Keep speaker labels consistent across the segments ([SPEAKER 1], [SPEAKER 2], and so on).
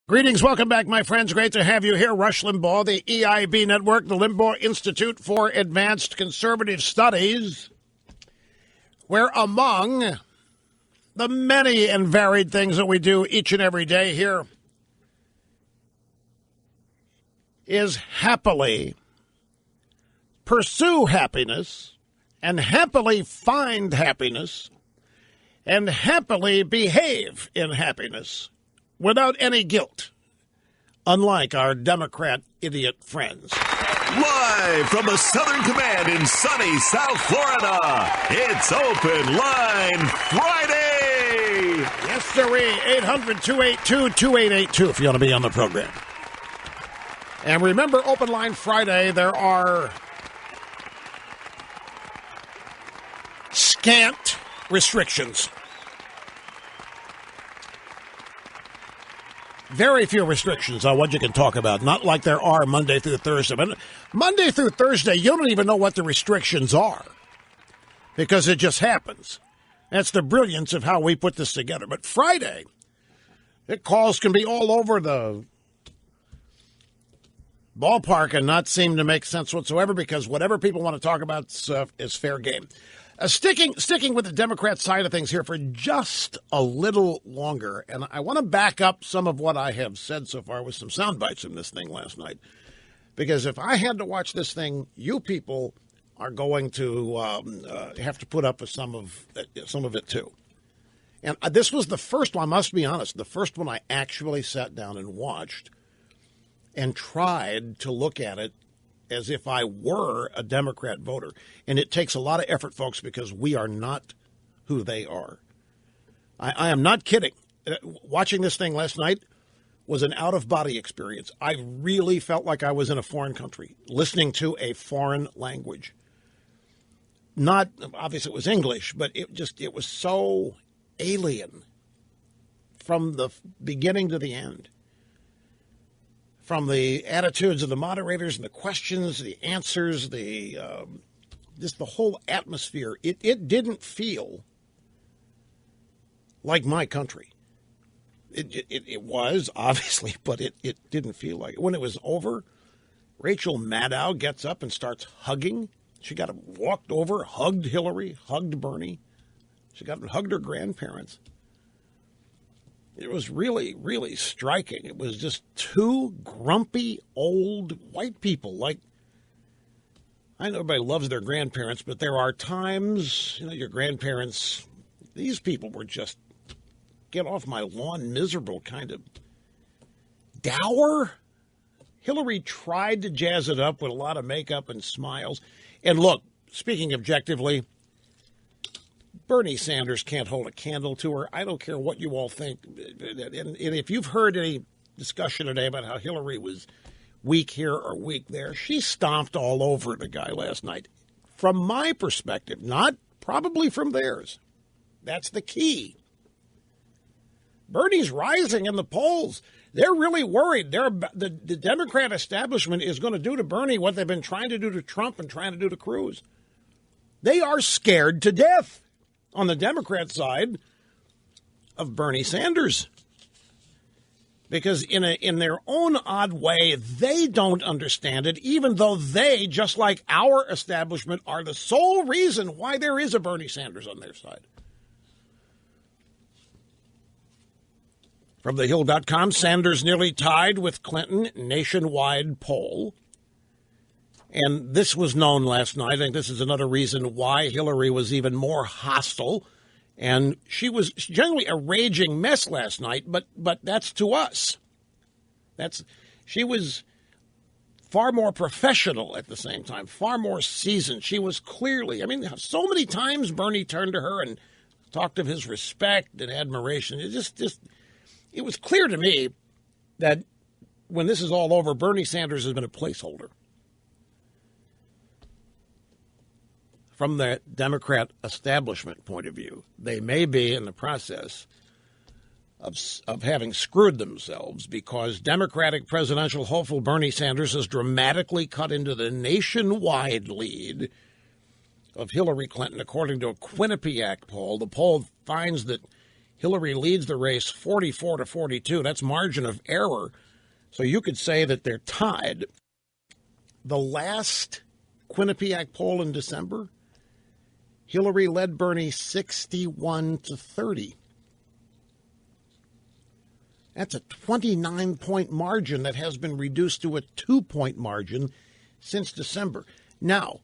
[SPEAKER 1] Greetings. Welcome back, my friends. Great to have you here. Rush Limbaugh, the EIB Network, the Limbaugh Institute for Advanced Conservative Studies, where among the many and varied things that we do each and every day here is happily pursue happiness and happily find happiness and happily behave in happiness without any guilt, unlike our Democrat idiot friends.
[SPEAKER 2] Live from the Southern Command in sunny South Florida, it's Open Line Friday!
[SPEAKER 1] Yes, sirree. 800-282-2882 if you want to be on the program. And remember, Open Line Friday, there are scant restrictions. Very few restrictions on what you can talk about, not like there are Monday through Thursday. But Monday through Thursday, you don't even know what the restrictions are because it just happens. That's the brilliance of how we put this together. But Friday, the calls can be all over the ballpark and not seem to make sense whatsoever because whatever people want to talk about is fair game. Sticking with the Democrat side of things here for just a little longer, and I want to back up some of what I have said so far with some sound bites from this thing last night, because if I had to watch this thing, you people are going to have to put up with some of it too. And this was the first one, I must be honest, the first one I actually sat down and watched and tried to look at it as if I were a Democrat voter. And it takes a lot of effort, folks, because we are not who they are. I am not kidding. Watching this thing last night was an out-of-body experience. I really felt like I was in a foreign country, listening to a foreign language. Not, obviously it was English, but it was so alien from the beginning to the end. From the attitudes of the moderators and the questions, the answers, just the whole atmosphere, it didn't feel like my country. It was, obviously, but it didn't feel like it. When it was over, Rachel Maddow gets up and starts hugging. She walked over, hugged Hillary, hugged Bernie. She got and hugged her grandparents. It was really, really striking. It was just two grumpy old white people. Like, I know everybody loves their grandparents, but there are times, your grandparents, these people were just get off my lawn miserable kind of dour. Hillary tried to jazz it up with a lot of makeup and smiles. And look, speaking objectively, Bernie Sanders can't hold a candle to her. I don't care what you all think. And if you've heard any discussion today about how Hillary was weak here or weak there, she stomped all over the guy last night. From my perspective, not probably from theirs. That's the key. Bernie's rising in the polls. They're really worried. The Democrat establishment is going to do to Bernie what they've been trying to do to Trump and trying to do to Cruz. They are scared to death on the Democrat side of Bernie Sanders. Because in their own odd way, they don't understand it, even though they, just like our establishment, are the sole reason why there is a Bernie Sanders on their side. From thehill.com, Sanders nearly tied with Clinton nationwide poll. And this was known last night. I think this is another reason why Hillary was even more hostile. And she was generally a raging mess last night, but that's to us. She was far more professional at the same time, far more seasoned. She was clearly, so many times Bernie turned to her and talked of his respect and admiration. It was clear to me that when this is all over, Bernie Sanders has been a placeholder. From the Democrat establishment point of view, they may be in the process of having screwed themselves because Democratic presidential hopeful Bernie Sanders has dramatically cut into the nationwide lead of Hillary Clinton, according to a Quinnipiac poll. The poll finds that Hillary leads the race 44-42. That's margin of error. So you could say that they're tied. The last Quinnipiac poll in December, Hillary led Bernie 61-30. That's a 29-point margin that has been reduced to a 2-point margin since December. Now,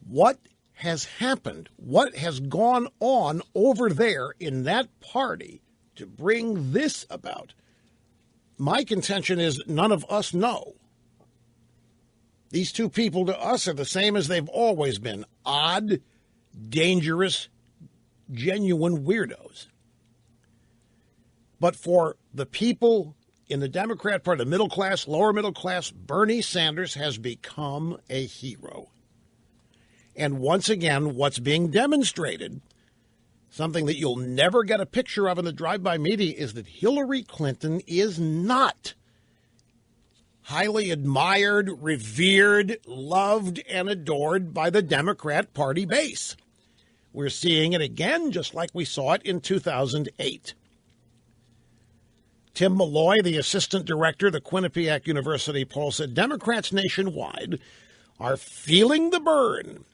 [SPEAKER 1] what has happened? What has gone on over there in that party to bring this about? My contention is none of us know. These two people to us are the same as they've always been. Odd, dangerous, genuine weirdos. But for the people in the Democrat Party, the middle class, lower middle class, Bernie Sanders has become a hero. And once again, what's being demonstrated, something that you'll never get a picture of in the drive-by media, is that Hillary Clinton is not highly admired, revered, loved, and adored by the Democrat Party base. We're seeing it again, just like we saw it in 2008. Tim Malloy, the assistant director of the Quinnipiac University poll, said Democrats nationwide are feeling the burn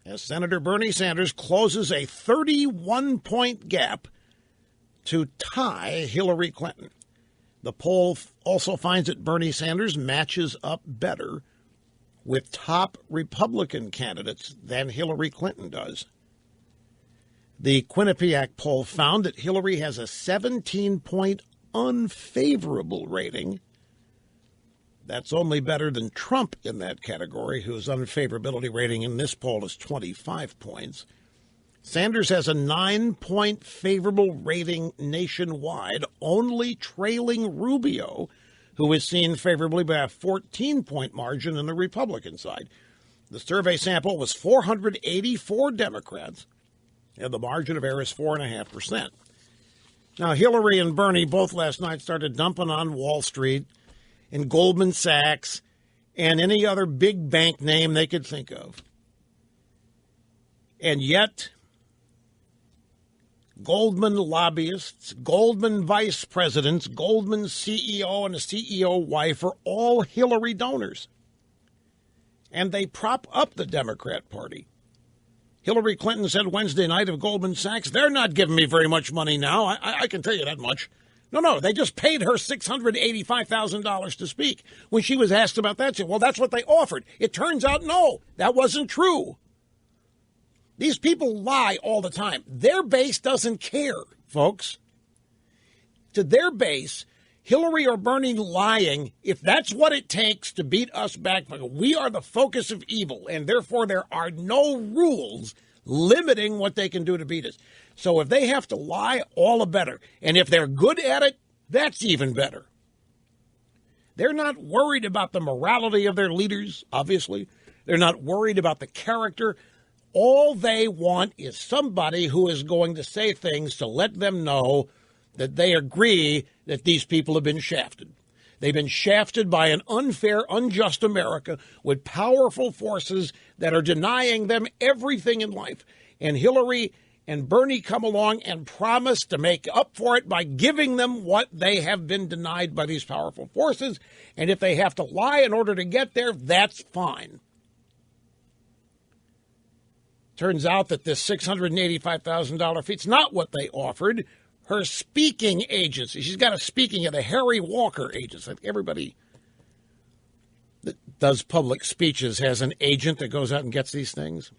[SPEAKER 1] as Senator Bernie Sanders closes a 31-point gap to tie Hillary Clinton. The poll also finds that Bernie Sanders matches up better with top Republican candidates than Hillary Clinton does. The Quinnipiac poll found that Hillary has a 17-point unfavorable rating. That's only better than Trump in that category, whose unfavorability rating in this poll is 25 points. Sanders has a 9-point favorable rating nationwide, only trailing Rubio, who is seen favorably by a 14-point margin in the Republican side. The survey sample was 484 Democrats, and the margin of error is 4.5%. Now, Hillary and Bernie both last night started dumping on Wall Street and Goldman Sachs and any other big bank name they could think of. And yet, Goldman lobbyists, Goldman vice presidents, Goldman CEO and a CEO wife are all Hillary donors. And they prop up the Democrat Party. Hillary Clinton said Wednesday night of Goldman Sachs, they're not giving me very much money now. I can tell you that much. No, they just paid her $685,000 to speak. When she was asked about that, she said, well, that's what they offered. It turns out, no, that wasn't true. These people lie all the time. Their base doesn't care, folks. To their base, Hillary or Bernie lying, if that's what it takes to beat us back, we are the focus of evil, and therefore there are no rules limiting what they can do to beat us. So if they have to lie, all the better. And if they're good at it, that's even better. They're not worried about the morality of their leaders, obviously. They're not worried about the character. All they want is somebody who is going to say things to let them know that they agree that these people have been shafted. They've been shafted by an unfair, unjust America with powerful forces that are denying them everything in life. And Hillary and Bernie come along and promise to make up for it by giving them what they have been denied by these powerful forces. And if they have to lie in order to get there, that's fine. Turns out that this $685,000 fee, it's not what they offered. Her speaking agency, she's got a speaking at the Harry Walker agency. Like everybody that does public speeches has an agent that goes out and gets these things.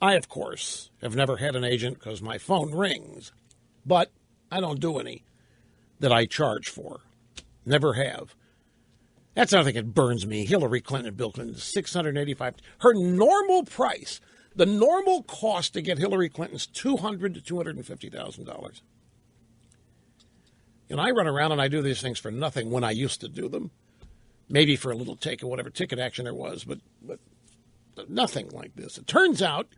[SPEAKER 1] I, of course, have never had an agent because my phone rings. But I don't do any that I charge for. Never have. That's another thing that burns me. Hillary Clinton, Bill Clinton, $685,000. Her normal price, the normal cost to get Hillary Clinton's $200,000 to $250,000. And I run around and I do these things for nothing when I used to do them. Maybe for a little take or whatever ticket action there was, but nothing like this. It turns out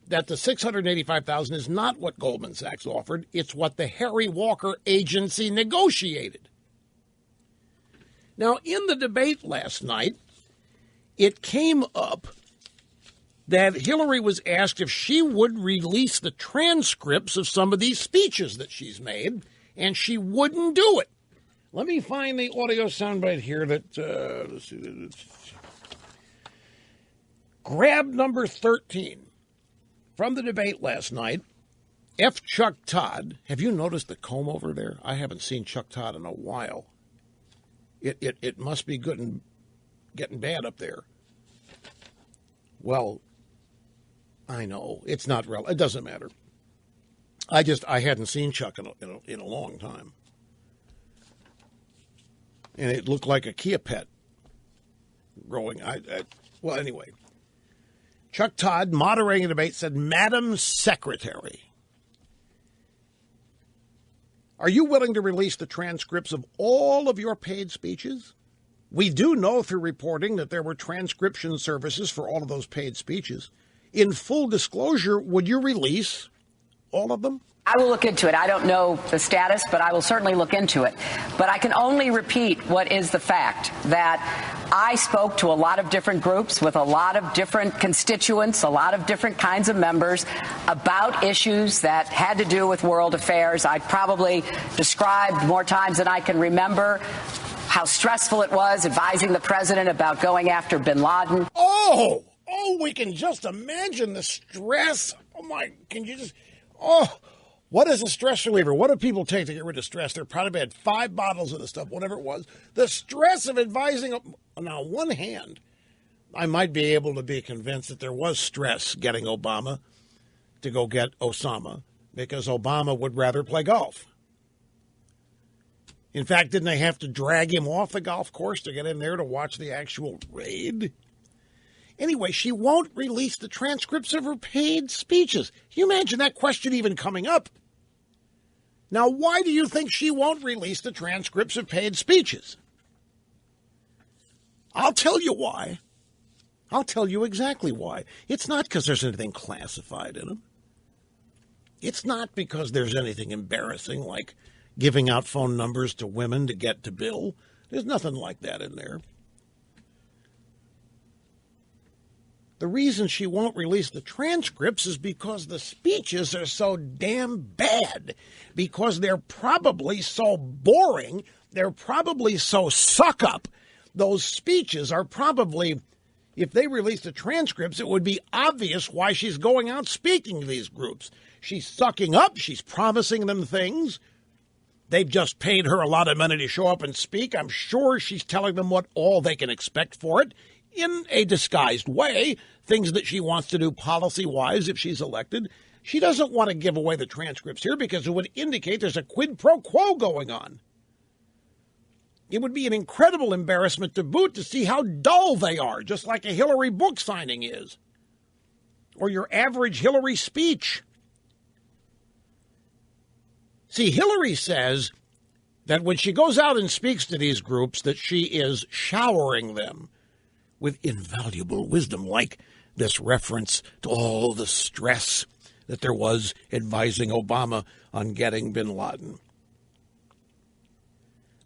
[SPEAKER 1] that the $685,000 is not what Goldman Sachs offered. It's what the Harry Walker agency negotiated. Now, in the debate last night, it came up that Hillary was asked if she would release the transcripts of some of these speeches that she's made, and she wouldn't do it. Let me find the audio soundbite here that, let's see. Grab number 13 from the debate last night. F. Chuck Todd. Have you noticed the comb over there? I haven't seen Chuck Todd in a while. It must be good and getting bad up there. Well, I know. It's not relevant. It doesn't matter. I hadn't seen Chuck in a long time. And it looked like a Kia pet growing. Well, anyway. Chuck Todd, moderating a debate, said, Madam Secretary, are you willing to release the transcripts of all of your paid speeches? We do know through reporting that there were transcription services for all of those paid speeches. In full disclosure, would you release all of them?
[SPEAKER 3] I will look into it. I don't know the status, but I will certainly look into it. But I can only repeat what is the fact, that I spoke to a lot of different groups with a lot of different constituents, a lot of different kinds of members about issues that had to do with world affairs. I probably described more times than I can remember how stressful it was advising the president about going after bin Laden.
[SPEAKER 1] Oh, we can just imagine the stress. What is a stress reliever? What do people take to get rid of stress? They're probably had 5 bottles of the stuff, whatever it was. The stress of advising. Now, on one hand, I might be able to be convinced that there was stress getting Obama to go get Osama, because Obama would rather play golf. In fact, didn't they have to drag him off the golf course to get in there to watch the actual raid? Anyway, she won't release the transcripts of her paid speeches. Can you imagine that question even coming up? Now, why do you think she won't release the transcripts of paid speeches? I'll tell you why. I'll tell you exactly why. It's not because there's anything classified in them. It's not because there's anything embarrassing like giving out phone numbers to women to get to Bill. There's nothing like that in there. The reason she won't release the transcripts is because the speeches are so damn bad, because they're probably so boring, they're probably so suck-up. Those speeches are probably, if they released the transcripts, it would be obvious why she's going out speaking to these groups. She's sucking up, she's promising them things. They've just paid her a lot of money to show up and speak. I'm sure she's telling them what all they can expect for it, in a disguised way, things that she wants to do policy-wise if she's elected. She doesn't want to give away the transcripts here because it would indicate there's a quid pro quo going on. It would be an incredible embarrassment to boot to see how dull they are, just like a Hillary book signing is, or your average Hillary speech. See, Hillary says that when she goes out and speaks to these groups that she is showering them with invaluable wisdom, like this reference to all the stress that there was advising Obama on getting bin Laden.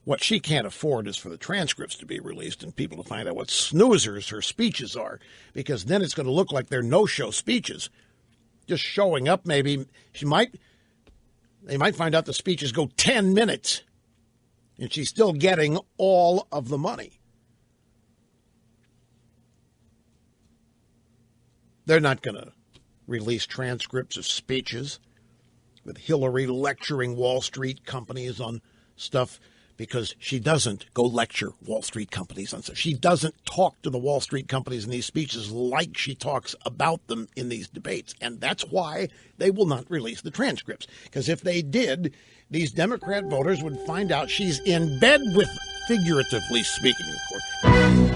[SPEAKER 1] What she can't afford is for the transcripts to be released and people to find out what snoozers her speeches are, because then it's going to look like they're no-show speeches. Just showing up, maybe they might find out the speeches go 10 minutes, and she's still getting all of the money. They're not going to release transcripts of speeches with Hillary lecturing Wall Street companies on stuff, because she doesn't go lecture Wall Street companies on stuff. She doesn't talk to the Wall Street companies in these speeches like she talks about them in these debates. And that's why they will not release the transcripts. Because if they did, these Democrat voters would find out she's in bed with, figuratively speaking, of course.